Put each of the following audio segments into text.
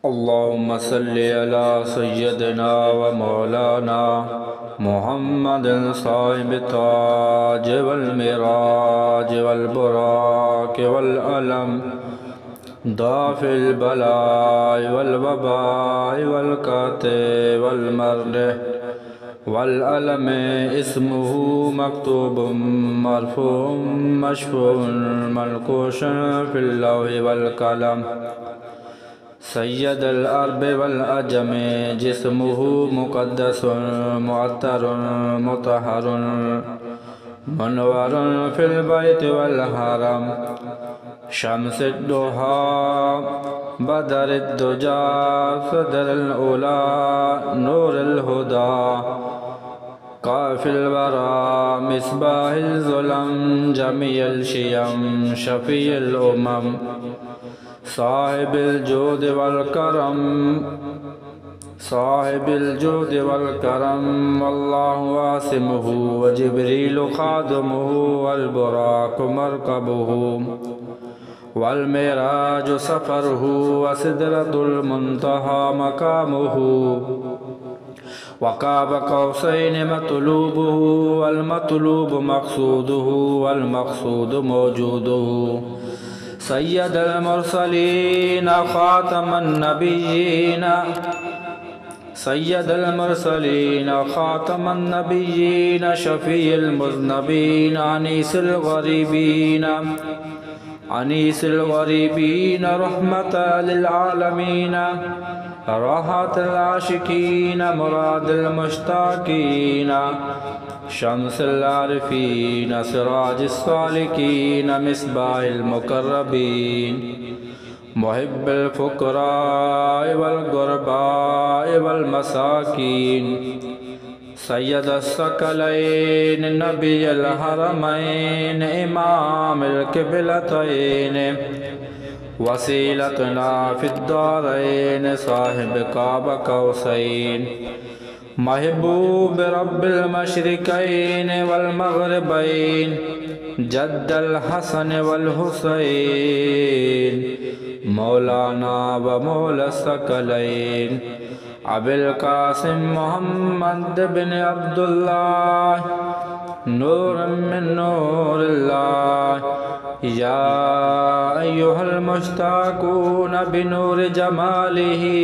अल्लाहुम्मा सल्लि अला सय्यदिना व मौलाना मुहम्मद साहिब ताज वल मिराज वल बुराक वल अलम दाफिल बलाय वल वबाय वल काते वल मर्द वल अलम इस्मुहु मक्तूबुम मरफूम मशफून मनकूशन फिल लौहि वल कलम सय्यदुल अरब वल अजम जिस्मुहु मुक़द्दसुन मुअत्तरुन मुतहहरुन मुनव्वरुन फिल बैत वल हरम शम्सुद्दुहा बदरुद्दुजा सदरुल उला नूरुल हुदा काफिल वरा मिसबाहिल ज़ुलम जमीअल शियम शफ़ीउल उमम साहिबिल जूद वल करम अल्लाहु वासिमुहु व जिब्रीलु खादिमुहु वल बुराक़ु मरकबुहु वल मिराजु सफ़रुहु व सिदरतुल मुंतहा मकामुहु व क़ाब क़ौसैन मतलूबुहु वल मतलूबु मक़सूदुहु वल मक़सूदु मौजूदुहु सय्यदुल मुरसलीन ख़ातमुन नबिय्यीन शफ़ीउल मुज़नबीन अनीसिल ग़रीबीन रहमतल लिल आलमीन राहतुल आशिकीन मुरादुल मुश्ताकीन शम्सुल आरिफ़ीन सिराजुस सालिकीन मिस्बाहुल मुक़र्रबीन मुहिब्बुल फ़ुक़राए वल ग़ुरबाए वल मसाकीन सय्यदुस सकलैन नबियुल हरमैन इमामुल क़िबलतैन वसीलतुना फ़िद्दारैन साहिब क़ाब क़ौसैन महबूब रब्बिल मशरिक़ैन वल मग़रिबैन जद्दुल हसन वल हुसैन मौलाना व मौला सकलैन अबुल क़ासिम मुहम्मद बिन अब्दुल्लाह नूरुम मिन नूरिल्लाह या अय्युहल मुश्ताक़ून बिनूरि जमालिही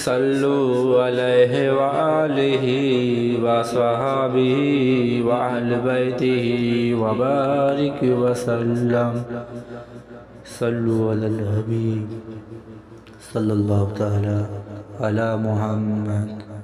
सल्लु अलैहि व आलिहि व सहाबिही व अहल बैतिही व बारिक व सल्लम सल्लु अलल हबीब सल्लल्लाहु तआला अला मुहम्मद।